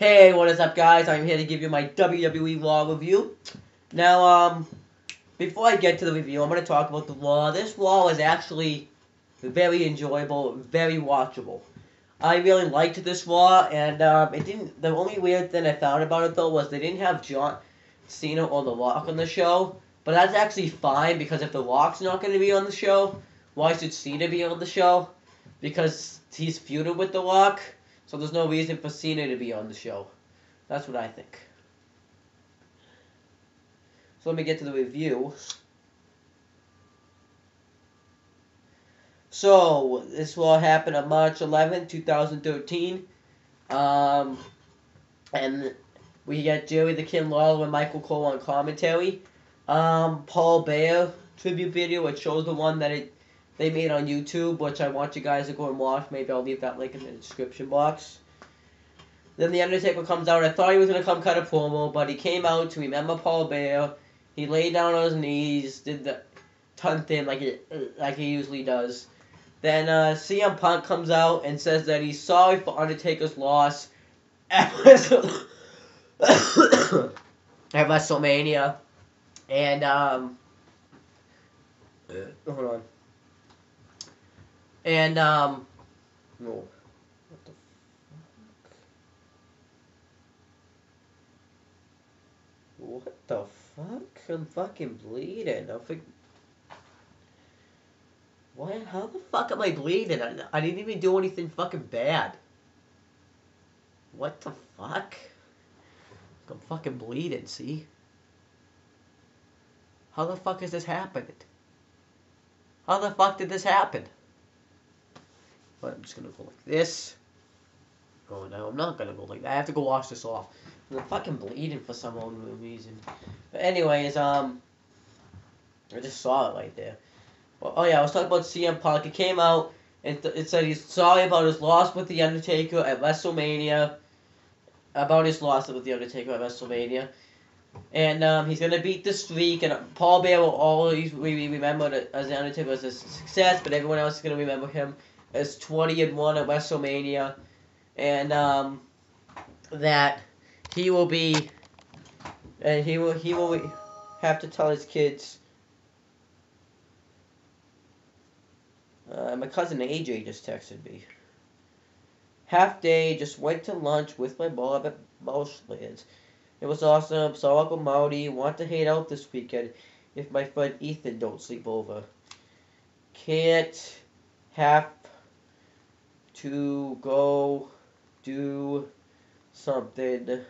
Hey, what is up, guys? I'm here to give you my WWE RAW review. Now, before I get to the review, I'm going to talk about the RAW. This RAW is actually very enjoyable, very watchable. I really liked this RAW, and it didn't. The only weird thing I found about it though was they didn't have John Cena or The Rock on the show. But that's actually fine because if The Rock's not going to be on the show, why should Cena be on the show? Because he's feuded with The Rock. So there's no reason for Cena to be on the show. That's what I think. So let me get to the review. So this will happen on March 11, 2013. And we got Jerry the King Lawler and Michael Cole on commentary. Paul Bear tribute video. It shows the one that they made on YouTube, which I want you guys to go and watch. Maybe I'll leave that link in the description box. Then The Undertaker comes out. I thought he was going to come cut a promo, but he came out to remember Paul Bear. He laid down on his knees, did the ton thing like he usually does. Then CM Punk comes out and says that he's sorry for Undertaker's loss at WrestleMania. And, hold on. And, no. What the fuck? What the fuck? I'm fucking bleeding. What? How the fuck am I bleeding? I didn't even do anything fucking bad. What the fuck? I'm fucking bleeding, see? How the fuck has this happened? How the fuck did this happen? But I'm just gonna go like this. Oh no, I'm not gonna go like that. I have to go wash this off. I'm fucking bleeding for some unknown reason. But anyways, I just saw it right there. Well, oh yeah, I was talking about CM Punk. It came out and it said he's sorry about his loss with The Undertaker at WrestleMania. About his loss with The Undertaker at WrestleMania. And he's gonna beat the streak, and Paul Bear will always be remembered as The Undertaker as a success, but everyone else is gonna remember him as 20-1 at WrestleMania, and that he will be, and he will have to tell his kids. My cousin AJ just texted me. Half day, just went to lunch with my mom at Marshlands. It was awesome. Saw Uncle Marty. Want to hang out this weekend if my friend Ethan don't sleep over. Can't have to go do something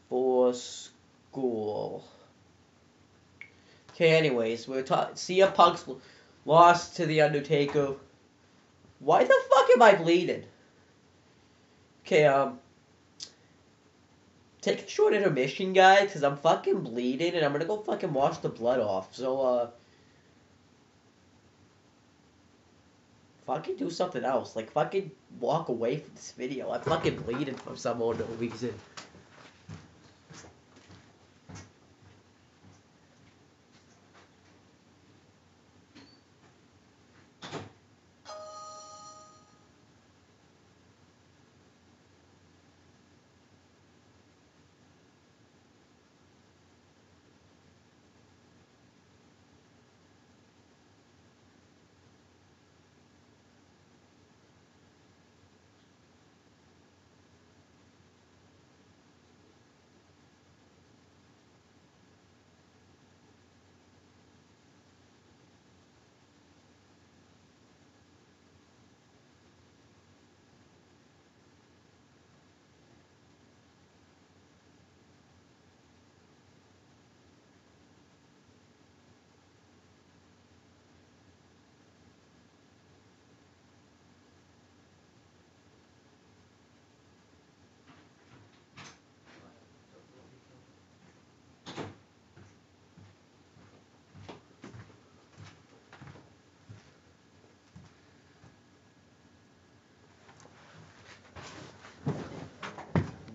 for school. Okay, anyways, we're talking. CM Punk's lost to The Undertaker. Why the fuck am I bleeding? Okay, take a short intermission, guys, because I'm fucking bleeding, and I'm gonna go fucking wash the blood off. So, fucking do something else. Like, fucking walk away from this video. I'm fucking bleeding for some unknown reason.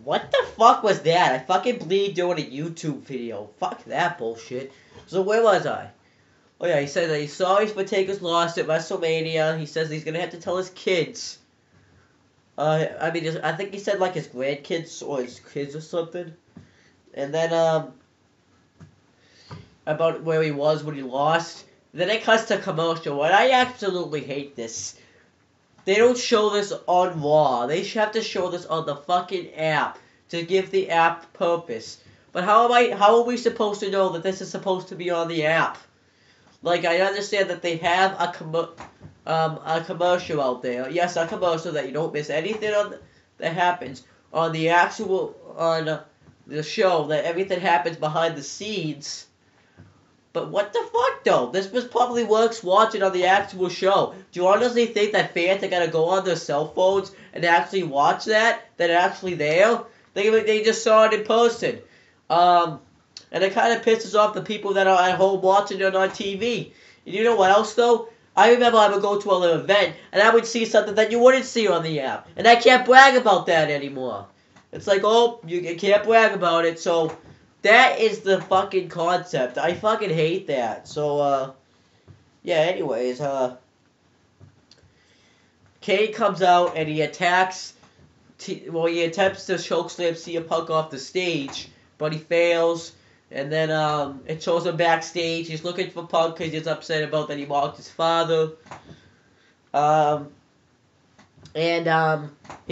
What the fuck was that? I fucking bleed doing a YouTube video. Fuck that bullshit. So where was I? Oh yeah, he said that he's sorry for Taker's loss at WrestleMania. He says he's gonna have to tell his kids I mean, I think he said like his grandkids or his kids or something. And then about where he was when he lost. Then it cuts to commercial, and I absolutely hate this. They don't show this on Raw. They have to show this on the fucking app to give the app purpose. But how are we supposed to know that this is supposed to be on the app? Like, I understand that they have a commercial out there. Yes, a commercial that you don't miss anything that happens on the actual on the show. That everything happens behind the scenes. But what the fuck, though? This was probably worse watching on the actual show. Do you honestly think that fans are gonna go on their cell phones and actually watch that? That are actually there? They just saw it in person. And it kind of pisses off the people that are at home watching it on TV. And you know what else, though? I remember I would go to an event, and I would see something that you wouldn't see on the app. And I can't brag about that anymore. It's like, oh, you can't brag about it, so... That is the fucking concept. I fucking hate that. So, yeah, anyways, Kane comes out and he attacks, he attempts to chokeslam CM Punk off the stage, but he fails, and then, it shows him backstage. He's looking for Punk because he's upset about that he mocked his father. He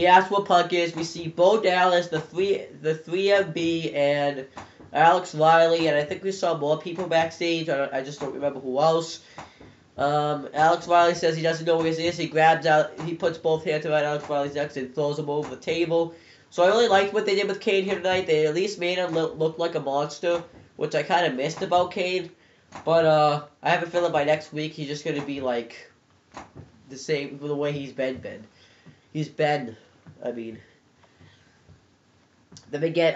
asks what Punk is. We see Bo Dallas, the 3MB, and Alex Riley, and I think we saw more people backstage. I just don't remember who else. Alex Riley says he doesn't know where he is. He puts both hands around Alex Riley's neck and throws him over the table. So I really liked what they did with Kane here tonight. They at least made him look like a monster, which I kind of missed about Kane. But I have a feeling by next week he's just going to be like the same the way he's been. Then we get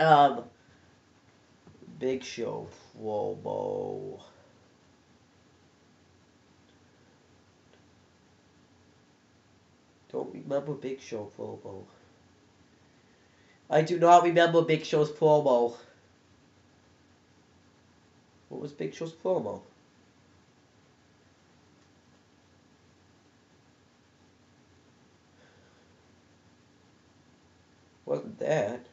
Big Show promo. Don't remember Big Show promo. I do not remember Big Show's promo. What was Big Show's promo? Wasn't that?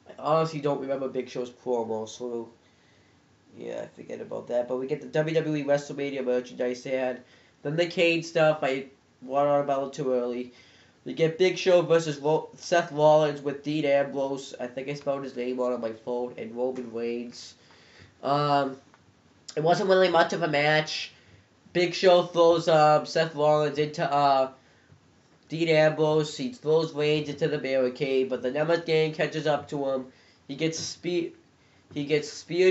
I honestly don't remember Big Show's promo, so yeah, I forget about that. But we get the WWE WrestleMania merchandise ad. Then the Kane stuff, I went on about it too early. We get Big Show versus Seth Rollins with Dean Ambrose. I think I spelled his name on my phone. And Roman Reigns. It wasn't really much of a match. Big Show throws Seth Rollins into Dean Ambrose. He throws Reigns into the barricade, but the Nemeth gang catches up to him. He gets speared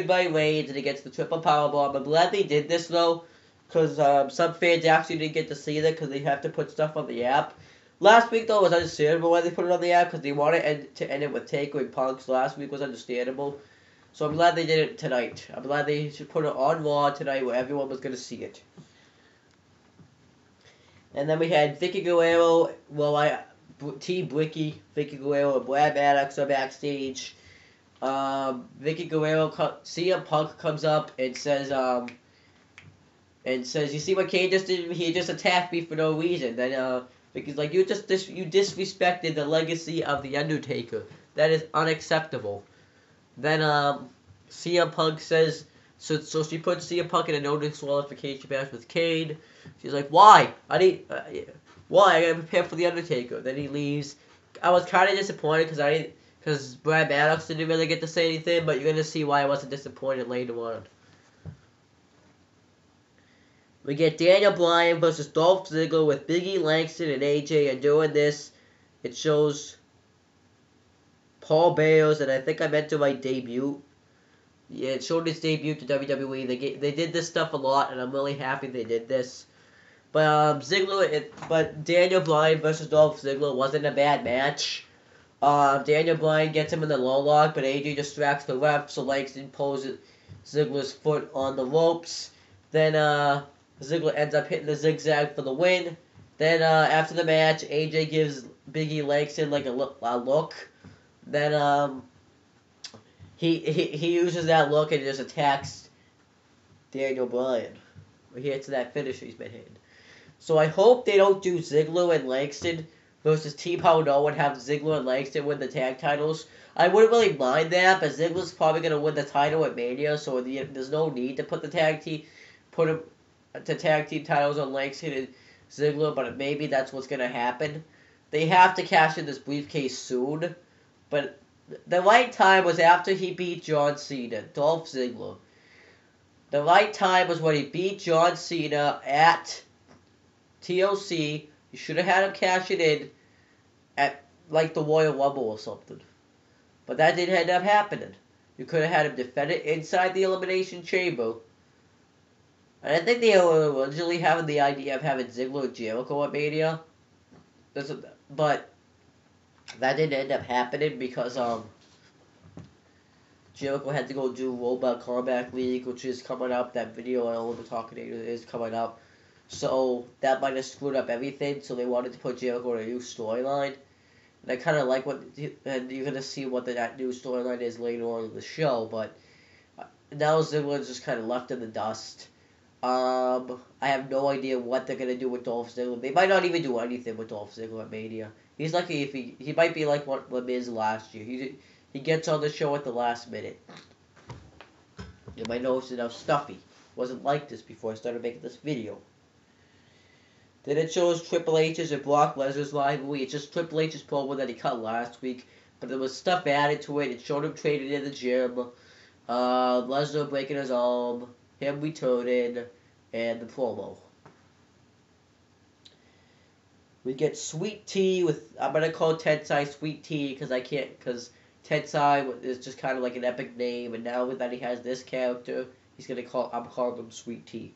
by Reigns, and he gets the triple powerbomb. I'm glad they did this, though, because some fans actually didn't get to see that because they have to put stuff on the app. Last week, though, was understandable why they put it on the app, because they wanted to end it with Taker and Punk, so last week was understandable. So I'm glad they did it tonight. I'm glad they should put it on Raw tonight where everyone was going to see it. And then we had Vicky Guerrero, Team Bricky, Vicky Guerrero, and Brad Maddox are backstage. Vicky Guerrero, CM Punk comes up and says, you see what Kane just did? He just attacked me for no reason. Then, Vicky's like, you disrespected the legacy of The Undertaker. That is unacceptable. Then, CM Punk says, so she puts CM Punk in a no disqualification match with Kane. She's like, why? I gotta prepare for The Undertaker. Then he leaves. I was kind of disappointed because Brad Maddox didn't really get to say anything, but you're gonna see why I wasn't disappointed later on. We get Daniel Bryan versus Dolph Ziggler with Big E, Langston, and AJ, and doing this, it shows Paul Bear's, and I think I meant to write debut. Yeah, it showed his debut to WWE. They did this stuff a lot, and I'm really happy they did this. But Daniel Bryan versus Dolph Ziggler wasn't a bad match. Daniel Bryan gets him in the low lock, but AJ distracts the ref, so Langston pulls Ziggler's foot on the ropes. Then Ziggler ends up hitting the zigzag for the win. Then after the match, AJ gives Big E Langston like a look. Then he uses that look and just attacks Daniel Bryan. He hits that finisher he's been hitting. So I hope they don't do Ziggler and Langston versus Team Hell No and have Ziggler and Langston win the tag titles. I wouldn't really mind that, but Ziggler's probably gonna win the title at Mania, so there's no need to put the tag team titles on Langston and Ziggler. But maybe that's what's gonna happen. They have to cash in this briefcase soon, but the right time was after he beat John Cena, Dolph Ziggler. The right time was when he beat John Cena at TLC. You should have had him cash it in at like the Royal Rumble or something. But that didn't end up happening. You could have had him defend it inside the Elimination Chamber. And I think they were originally having the idea of having Ziggler and Jericho at Mania. But that didn't end up happening because Jericho had to go do Robot Combat League, which is coming up. That video on All the Talking is coming up. So that might have screwed up everything. So they wanted to put Jericho in a new storyline. And I kind of like and you're going to see what that new storyline is later on in the show. But now Ziggler's just kind of left in the dust. I have no idea what they're going to do with Dolph Ziggler. They might not even do anything with Dolph Ziggler at Mania. He's lucky if he might be like what The Miz last year. He gets on the show at the last minute. You might notice enough stuffy. Wasn't like this before I started making this video. Then it shows Triple H's and Brock Lesnar's rivalry. It's just Triple H's promo that he cut last week. But there was stuff added to it. It showed him training in the gym. Lesnar breaking his arm. Him returning. And the promo. We get Sweet Tea with... I'm going to call Tensai Sweet Tea because I can't... Because Tensai is just kind of like an epic name. And now that he has this character, he's going to call... I'm calling him Sweet Tea.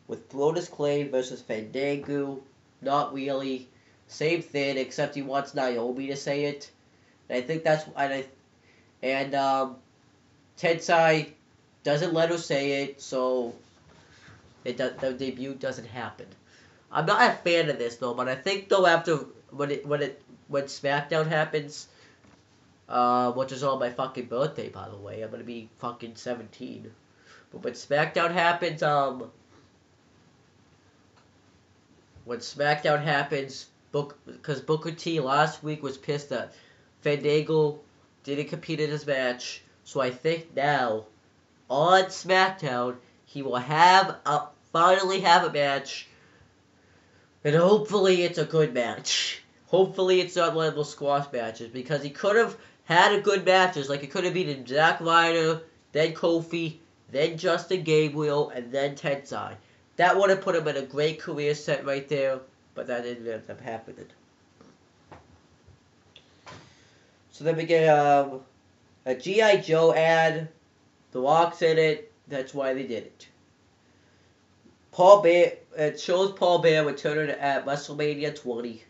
With Brodus Clay versus Fandango. Not really. Same thing, except he wants Naomi to say it. And I think that's... And Tensai doesn't let her say it, so the debut doesn't happen. I'm not a fan of this, though, but I think, though, after... When SmackDown happens... which is on my fucking birthday, by the way. I'm going to be fucking 17. But when SmackDown happens, When SmackDown happens, because Booker T last week was pissed that Fandango didn't compete in his match. So I think now, on SmackDown, he will finally have a match. And hopefully it's a good match. Hopefully it's not one of those squash matches. Because he could have had a good matches. Like he could have beaten Zack Ryder, then Kofi, then Justin Gabriel, and then Tensai. That would have put him in a great career set right there, but that didn't end up happening. So then we get a G.I. Joe ad. The Rock's in it. That's why they did it. Paul Bear. It shows Paul Bear returning at WrestleMania 20.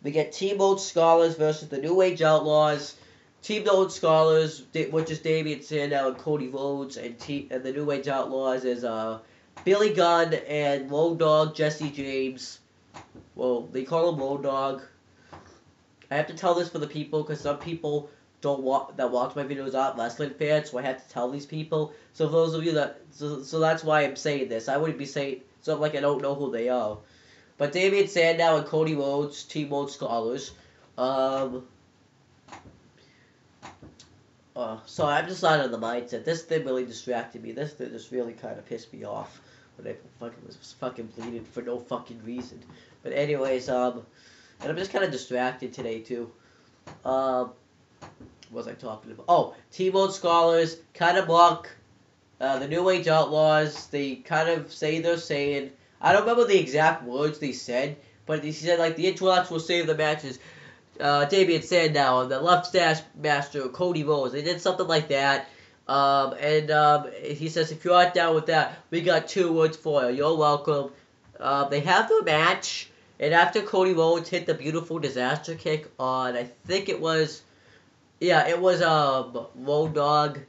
We get Team Old Scholars versus the New Age Outlaws. Team Old Scholars, which is Damian Sandow and Cody Rhodes, and the New Age Outlaws is Billy Gunn and Road Dogg Jesse James. Well, they call him Road Dogg. I have to tell this for the people because some people that watch my videos aren't wrestling fans, so I have to tell these people. So for those of you so that's why I'm saying this. I wouldn't be saying something like I don't know who they are. But Damian Sandow and Cody Rhodes, Team Old Scholars. So I'm just not in the mindset. This thing really distracted me. This thing just really kind of pissed me off when I was fucking bleeding for no fucking reason. But anyways, and I'm just kind of distracted today too. What was I talking about? Oh, Team Old Scholars kind of mock the New Age Outlaws. They kind of say they're saying, I don't remember the exact words they said, but he said like the intellects will save the matches. Damian Sandow and the Left Stash Master Cody Rhodes. They did something like that. He says, if you aren't down with that, we got 2 words for you. You're welcome. They have their match, and after Cody Rhodes hit the beautiful disaster kick on, I think it was, Road Dogg.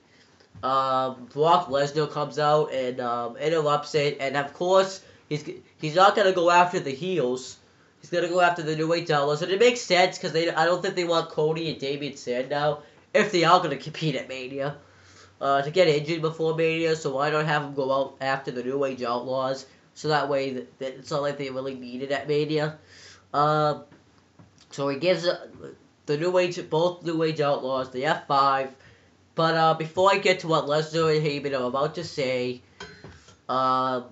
Brock Lesnar comes out and interrupts it, and of course he's not gonna go after the heels. He's going to go after the New Age Outlaws. And it makes sense because I don't think they want Cody and Damian Sandow, if they are going to compete at Mania, to get injured before Mania. So why not have them go out after the New Age Outlaws? so that way that it's not like they really need it at Mania. So he gives the New Age, both New Age Outlaws, the F5. But before I get to what Lesnar and Heyman are about to say, I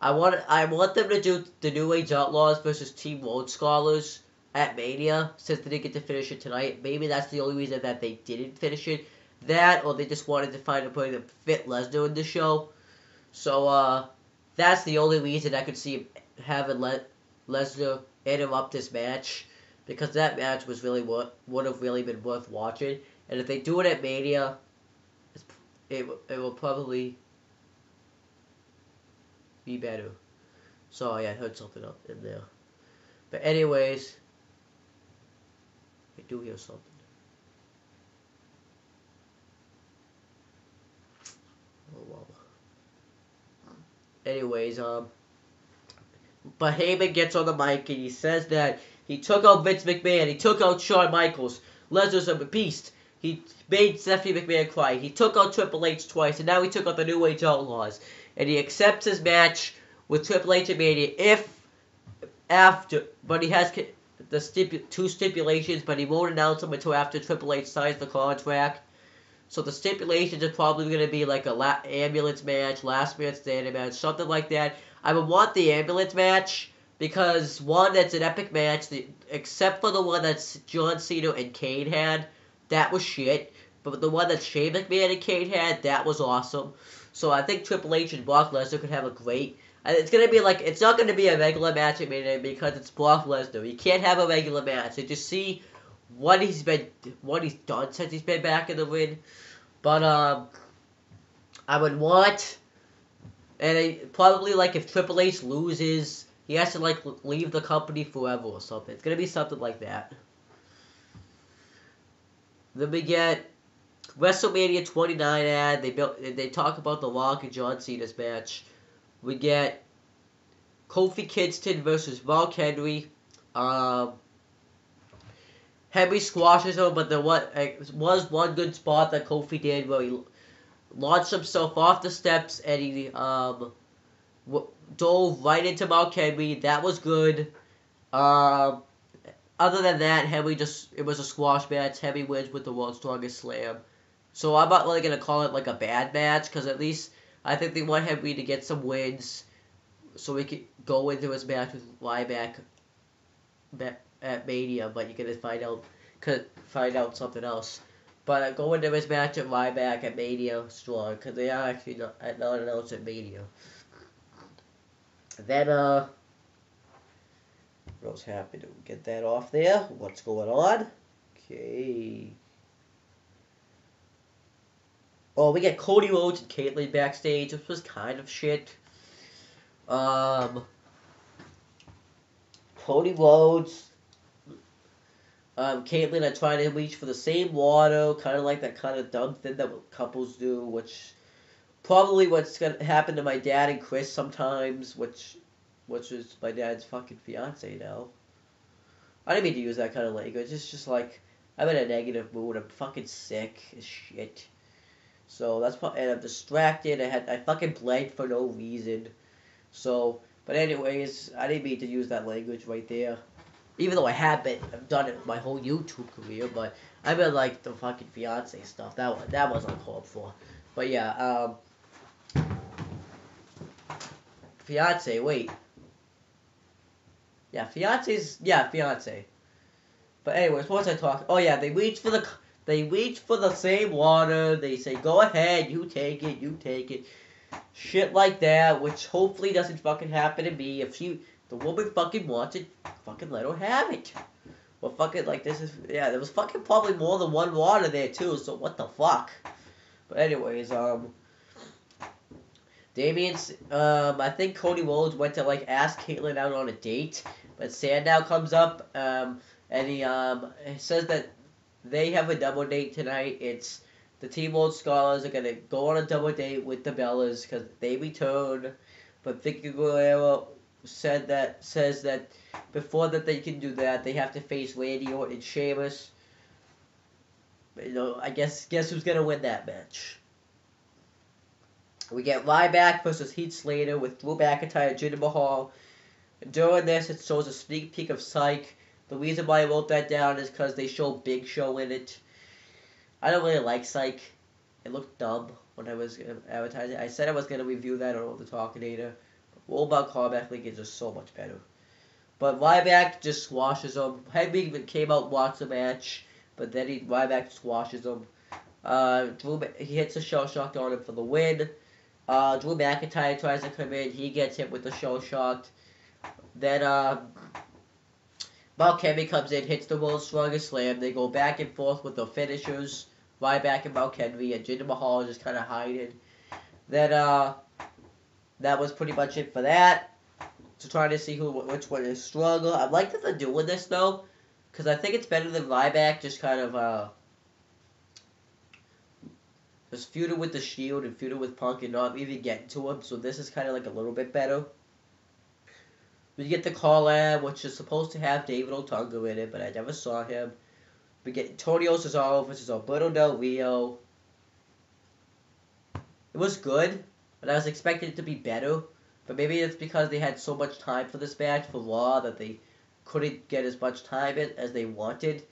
want them to do the New Age Outlaws versus Team Road Scholars at Mania, since they didn't get to finish it tonight. Maybe that's the only reason that they didn't finish it. That, or they just wanted to find a way to fit Lesnar in the show. So, that's the only reason I could see having Lesnar interrupt this match, because that match was really would have really been worth watching. And if they do it at Mania, it will probably be better. Sorry, I heard something up in there. But anyways, I do hear something. Oh well. Anyways, but Heyman gets on the mic and he says that he took out Vince McMahon, he took out Shawn Michaels, Lesnar's a beast. He made Stephanie McMahon cry. He took out Triple H twice, and now he took out the New Age Outlaws. And he accepts his match with Triple H at Mania but he has the two stipulations, but he won't announce them until after Triple H signs the contract. So the stipulations are probably going to be like a ambulance match, last man standing match, something like that. I would want the ambulance match because, one, that's an epic match, except for the one that's John Cena and Kane had. That was shit. But the one that Shane McMahon and Kane had, that was awesome. So I think Triple H and Brock Lesnar could have a great... It's going to be like... It's not going to be a regular match at Mania because it's Brock Lesnar. You can't have a regular match. You just see what he's done since he's been back in the ring. But, I would want... And probably, like, if Triple H loses, he has to, like, leave the company forever or something. It's going to be something like that. Then we get WrestleMania 29 ad. They talk about the Rock and John Cena's match. We get Kofi Kingston versus Mark Henry. Henry squashes him, but there was one good spot that Kofi did where he launched himself off the steps and he dove right into Mark Henry. That was good. Other than that, it was a squash match. Henry wins with the World's Strongest Slam. So I'm not really going to call it like a bad match, because at least I think they want Henry to get some wins so we can go into his match with Ryback at Mania, but you're going to find out something else. But go into his match at Ryback at Mania strong, because they are actually not announced at Mania. Then, what's happening? Get that off there. What's going on? Okay. Oh, we get Cody Rhodes and Caitlyn backstage, which was kind of shit. Cody Rhodes, Caitlyn are trying to reach for the same water, kind of like that kind of dumb thing that couples do, which probably what's gonna happen to my dad and Chris sometimes, which is my dad's fucking fiance now. I didn't mean to use that kind of language. It's just like, I'm in a negative mood. I'm fucking sick as shit. So that's and I'm distracted. I fucking blanked for no reason. So, but anyways, I didn't mean to use that language right there. Even though I've done it my whole YouTube career, but I meant like the fucking fiance stuff. That wasn't called for. But yeah, fiance. Wait. Yeah, fiance. But anyways, what was I talking? Oh yeah, they reach for the same water. They say, "Go ahead, you take it." Shit like that, which hopefully doesn't fucking happen to me. If the woman fucking wants it, fucking let her have it. Well, fucking like there was fucking probably more than one water there too. So what the fuck? But anyways, I think Cody Rhodes went to like ask Caitlyn out on a date, but Sandow comes up, and he says that they have a double date tonight. It's the Team Old Scholars are gonna go on a double date with the Bellas because they return, but Vicky Guerrero says that before that they can do that, they have to face Randy Orton and Sheamus. You know, I guess who's gonna win that match? We get Ryback versus Heath Slater with Drew McIntyre and Jinder Mahal. During this, it shows a sneak peek of Psych. The reason why I wrote that down is because they show Big Show in it. I don't really like Psych. It looked dumb when I was advertising. I said I was going to review that on the Talkinator. Robot Callback League is just so much better. But Ryback just squashes him. Henry even came out and watched the match, but then Ryback squashes him. He hits a shell shock on him for the win. Drew McIntyre tries to come in. He gets hit with the shell shock. Then Mark Henry comes in, hits the world's strongest slam. They go back and forth with the finishers. Ryback and Mark Henry, and Jinder Mahal just kind of hiding. Then that was pretty much it for that. To try to see which one is stronger. I like that they're doing this though, because I think it's better than Ryback just kind of just feuding with the Shield and feuding with Punk and not even getting to him. So this is kind of like a little bit better. We get the collab, which is supposed to have David Otunga in it, but I never saw him. We get Antonio Cesaro versus Alberto Del Rio. It was good, but I was expecting it to be better. But maybe it's because they had so much time for this match for Raw that they couldn't get as much time in as they wanted.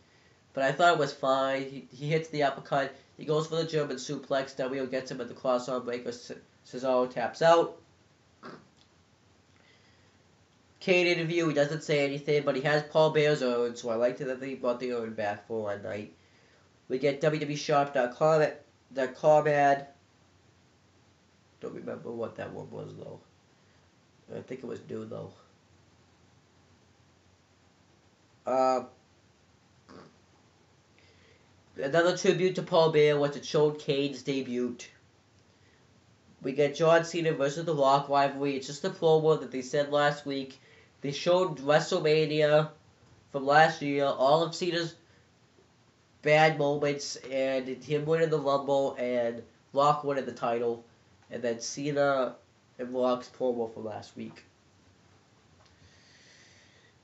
But I thought it was fine. He hits the uppercut. He goes for the German suplex. Del Rio gets him at the cross-arm breaker. Cesaro taps out. Kane interview. He doesn't say anything, but he has Paul Bear's urn, so I liked it that they brought the urn back for one night. We get WWEshop.com ad. Don't remember what that one was, though. I think it was new, though. Another tribute to Paul Bear, which it showed Kane's debut. We get John Cena versus The Rock rivalry. It's just a promo that they said last week. They showed WrestleMania from last year, all of Cena's bad moments, and him winning the Rumble, and Rock winning the title, and then Cena and Rock's promo from last week.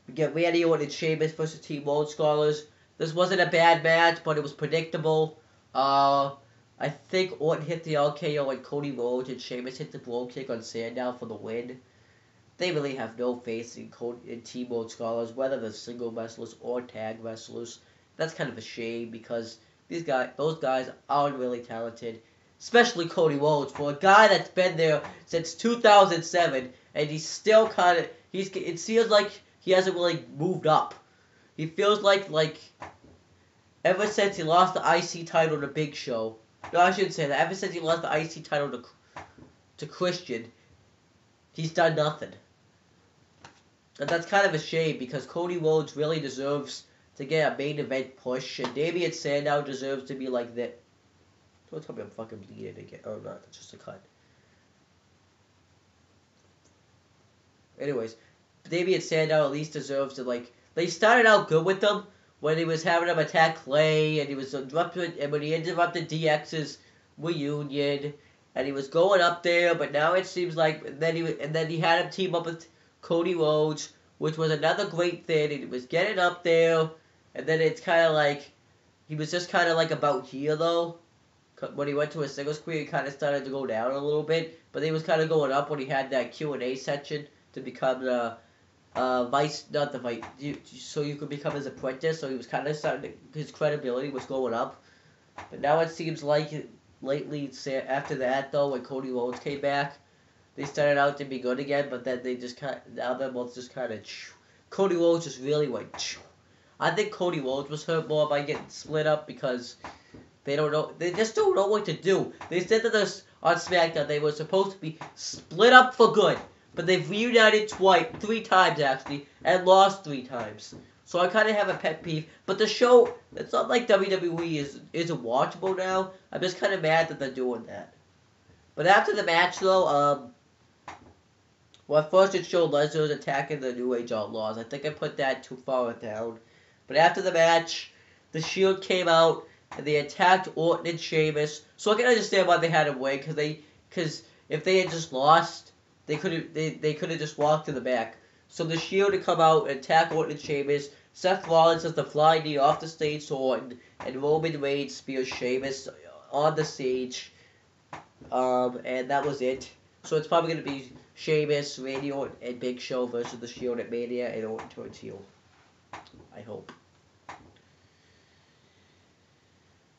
We get Randy Orton and Sheamus versus Team World Scholars. This wasn't a bad match, but it was predictable. I think Orton hit the RKO on Cody Rhodes, and Sheamus hit the blow kick on Sandow for the win. They really have no faith in Team World Scholars, whether they're single wrestlers or tag wrestlers. That's kind of a shame because those guys aren't really talented. Especially Cody Rhodes, for a guy that's been there since 2007, and he's still kind of, it feels like he hasn't really moved up. He feels like ever since he lost the IC title to Big Show, no, I shouldn't say that, ever since he lost the IC title to Christian, he's done nothing. And that's kind of a shame, because Cody Rhodes really deserves to get a main event push, and Damian Sandow deserves to be like that. Don't tell me I'm fucking bleeding again. Oh, no, that's just a cut. Anyways, Damian Sandow at least deserves to, they started out good with them when he was having him attack Clay, and he was interrupted, and when he interrupted DX's reunion, and he was going up there, but now it seems like, and then he had him team up with Cody Rhodes, which was another great thing, and he was getting up there, and then it's kind of like, he was just kind of like about here, though. When he went to a singles career, he kind of started to go down a little bit, but he was kind of going up when he had that Q&A section to become the so you could become his apprentice, so he was kind of starting his credibility was going up. But now it seems like lately, after that though, when Cody Rhodes came back, they started out to be good again, but then now they're both just kind of, Cody Rhodes just really went, I think Cody Rhodes was hurt more by getting split up because they just don't know what to do. They said that on SmackDown they were supposed to be split up for good, but they've reunited three times actually, and lost 3 times. So I kind of have a pet peeve. But the show, it's not like WWE isn't watchable now. I'm just kind of mad that they're doing that. But after the match though, well, first it showed Lesnar attacking the New Age Outlaws. I think I put that too far down. But after the match, the Shield came out, and they attacked Orton and Sheamus. So I can understand why they had him win, because if they had just lost, they could have just walked to the back. So the Shield had come out and attack Orton and Sheamus. Seth Rollins has the flying knee off the stage to Orton, and Roman Reigns spears Sheamus on the stage. And that was it. So it's probably going to be Sheamus, Randy Orton, and Big Show versus the Shield at Mania, and Orton turns heel. I hope.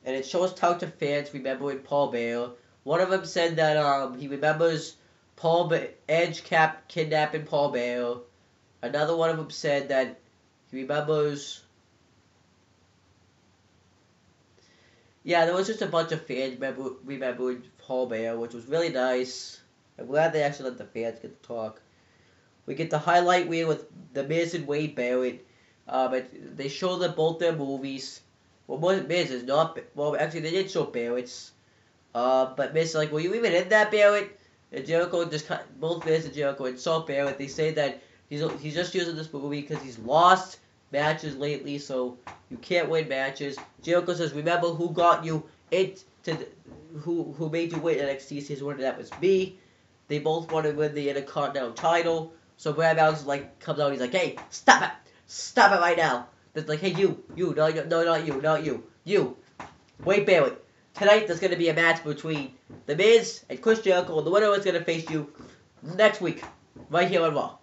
And it shows how to fans remembering Paul Bear. One of them said that he remembers Edge kidnapping Paul Bear. Another one of them said that he remembers. Yeah, there was just a bunch of fans remembering Paul Bear, which was really nice. I'm glad they actually let the fans get to talk. We get the highlight reel with The Miz and Wade Barrett. They show them both their movies. Well, Miz is not. Well, actually, they did show Barrett's. But Miz is like, were you even in that, Barrett? And Jericho both Miz and Jericho and saw Barrett. They say that he's just using this movie because he's lost matches lately, so you can't win matches. Jericho says, remember who got you who made you win NXT season 1, and that was me. They both want to win the Intercontinental title. So Brad Allen's comes out, he's like, hey, stop it right now. It's like, hey, you, no, not you. Wade Barrett. Tonight there's going to be a match between The Miz and Chris Jericho, and the winner is going to face you next week, right here on Raw.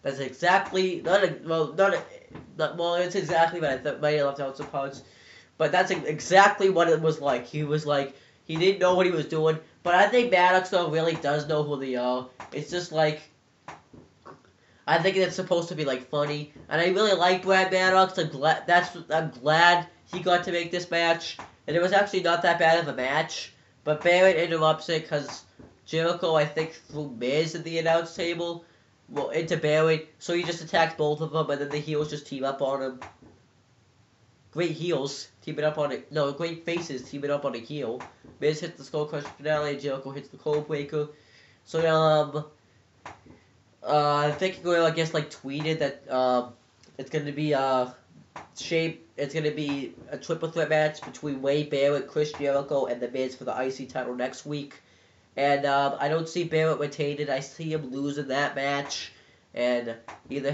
That's exactly, it's exactly what I thought. Might have left out some parts, but that's exactly what it was like. He was like, he didn't know what he was doing, but I think Maddox though really does know who they are. It's just like, I think it's supposed to be like funny, and I really like Brad Maddox. I'm glad he got to make this match, and it was actually not that bad of a match. But Barrett interrupts it because Jericho, I think, threw Miz at the announce table, into Barrett, so he just attacks both of them, and then the heels just team up on him. Great heels teaming up on it. No, great faces teaming up on a heel. Miz hits the Skull Crusher finale, and Jericho hits the Cold Breaker. So I think I guess tweeted that it's gonna be it's gonna be a triple threat match between Wade Barrett, Chris Jericho, and The Miz for the IC title next week. And I don't see Barrett retaining. I see him losing that match, and either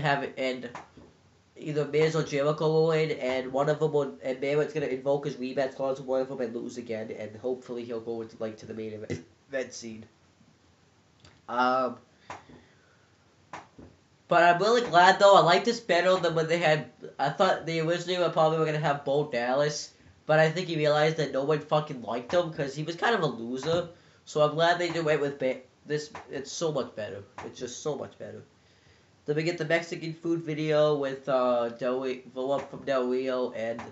Miz or Jericho will win, and one of them and Barrett's gonna invoke his rematch clause with one of them and lose again, and hopefully he'll go to the main event scene. But I'm really glad, though. I like this better than when they had. I thought they originally were going to have Bo Dallas, but I think he realized that no one fucking liked him because he was kind of a loser. So I'm glad they did away with this. It's so much better. It's just so much better. Then we get the Mexican food video with from Del Rio and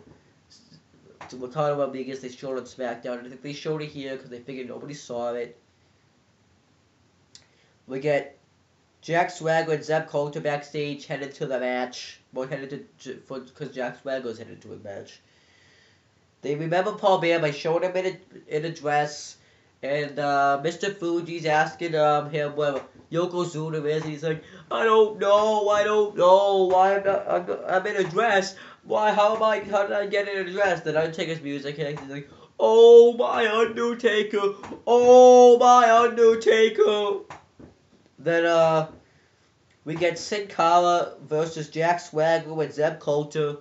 Ricardo Rodriguez. They showed on SmackDown. I think they showed it here because they figured nobody saw it. We get Jack Swagger and Zeb Coulter backstage headed to the match. Because Jack Swagger's headed to a match. They remember Paul Bear by showing him in a dress. And Mr. Fuji's asking him where Yokozuna is. He's like, I don't know. Why I'm in a dress. How did I get in a dress? Then Undertaker's music and he's like, oh my Undertaker. Then we get Sin Cara versus Jack Swagger with Zeb Coulter.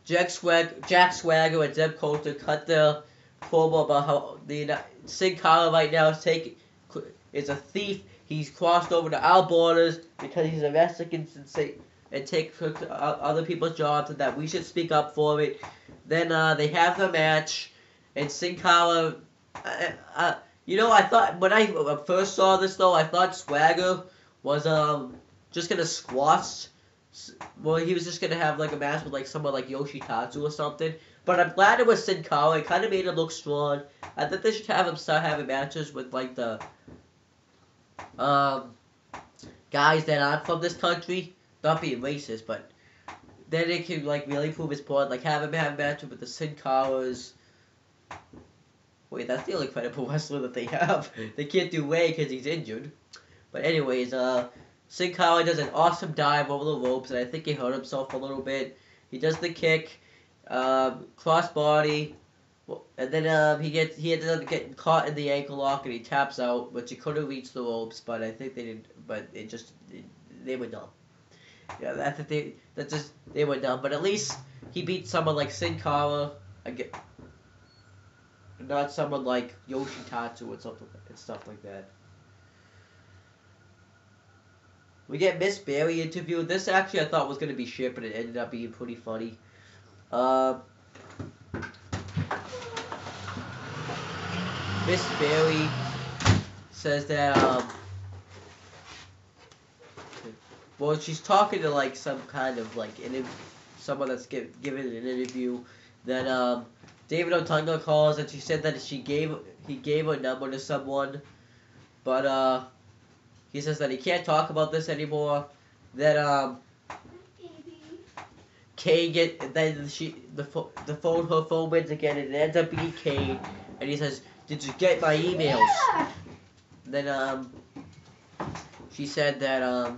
Jack Swagger and Zeb Coulter cut the promo about how Sin Cara right now is a thief. He's crossed over to our borders because he's a Mexican and take other people's jobs, and that we should speak up for it. Then they have the match, and Sin Cara. I thought when I first saw this though, I thought Swagger was just gonna squash. Well, he was just gonna have a match with someone like Yoshitatsu or something. But I'm glad it was Sin Cara. It kind of made him look strong. I think they should have him start having matches with the guys that aren't from this country. Not being racist, but then it can really prove his point. Have him have matches with the Sin Caras. Wait, that's the only credible wrestler that they have. They can't do Ray because he's injured. But anyways, Sin Cara does an awesome dive over the ropes, and I think he hurt himself a little bit. He does the kick, crossbody, and then he ended up getting caught in the ankle lock, and he taps out, but he couldn't reach the ropes. But I think they didn't. But they were dumb. Yeah, they were dumb. But at least he beat someone like Sin Cara. not someone like Yoshitatsu and stuff like that. We get Miss Berry interviewed. This actually I thought was gonna be shit, but it ended up being pretty funny. Miss Berry says that well, she's talking to like some kind of like someone that's giving an interview. Then David Otunga calls and she said that he gave her number to someone, but he says that he can't talk about this anymore. Then Kay then her phone rings again and it ends up being Kay, and he says, "Did you get my emails?" Yeah. Then she said that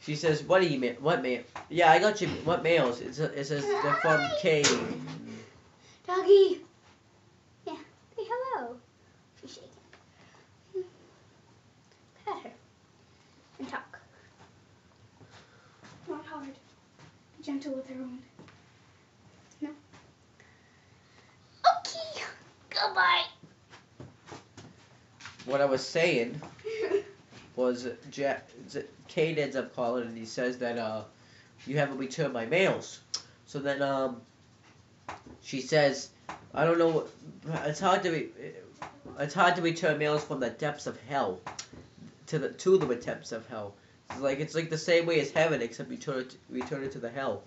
she says, "What email? What mail? Yeah, I got you. What mails?" It says they're from Kay. Doggy. Yeah. Say hello. She's shaking. Pet her. And talk. Not hard. Be gentle with her own. No. Okay. Goodbye. What I was saying was Kate ends up calling and he says that you haven't returned my mails. So then she says, I don't know, it's hard to return mails from the depths of hell to the depths of hell. It's like the same way as heaven, except return it to the hell.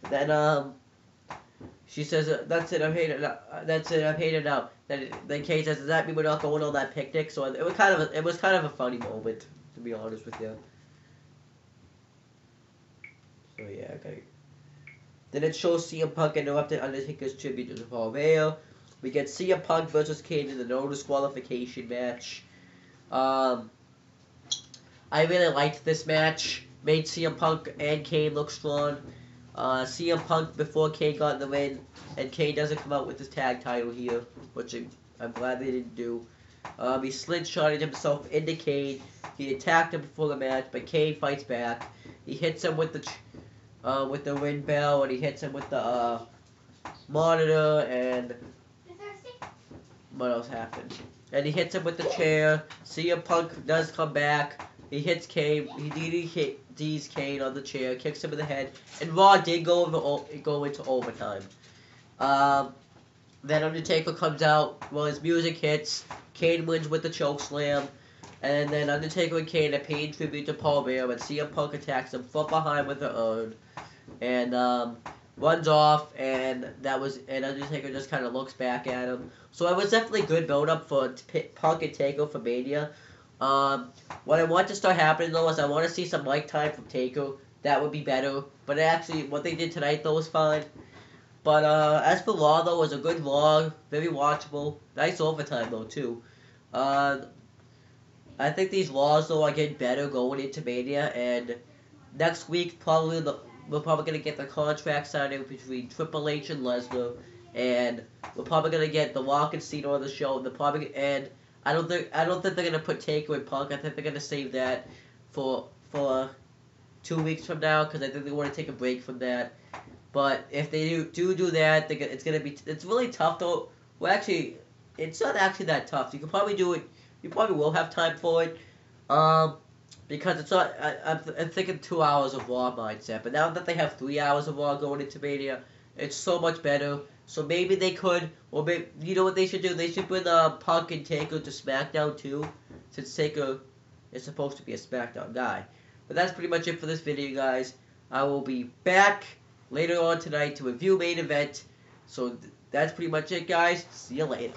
Then she says, "That's it. I'm hated out. That's it. I'm hated out." Then Kate says, "Does that mean we're not going on that picnic?" So it was kind of a funny moment, to be honest with you. So yeah, okay. Then it shows CM Punk interrupted Undertaker's tribute to Paul Bear. We get CM Punk versus Kane in the no disqualification match. I really liked this match. Made CM Punk and Kane look strong. CM Punk before Kane got in the ring, and Kane doesn't come out with his tag title here, which I'm glad they didn't do. He slingshotted himself into Kane. He attacked him before the match, but Kane fights back. He hits him with the ring bell, and he hits him with the monitor, and what else happened? And he hits him with the chair. CM Punk does come back. He hits Kane. He DDTs Kane on the chair, kicks him in the head, and Raw did go into overtime. Then Undertaker comes out. Well, his music hits. Kane wins with the choke slam, and then Undertaker and Kane are paying tribute to Paul Bear, and CM Punk attacks him from behind with the urn, and runs off, and Undertaker just kind of looks back at him. So it was definitely good build up for Punk and Taker for Mania. What I want to start happening though is I want to see some mic time from Taker. That would be better. But actually, what they did tonight though was fine. But as for Raw though, it was a good Raw, very watchable. Nice overtime though too. I think these Raws though are getting better going into Mania, and next week we're probably gonna get the contract signing between Triple H and Lesnar, and we're probably gonna get The Rock and Cena on the show. I don't think they're gonna put Taker and Punk. I think they're gonna save that for 2 weeks from now, because I think they want to take a break from that. But if they do that, it's really tough though. Well, actually, it's not actually that tough. You can probably do it. You probably will have time for it. Because it's not. I'm thinking 2 hours of Raw mindset. But now that they have 3 hours of Raw going into Mania, it's so much better. So maybe they could, or maybe, you know what they should do? They should bring Punk and Taker to SmackDown too, since Taker is supposed to be a SmackDown guy. But that's pretty much it for this video, guys. I will be back later on tonight to review main event. So that's pretty much it, guys. See you later.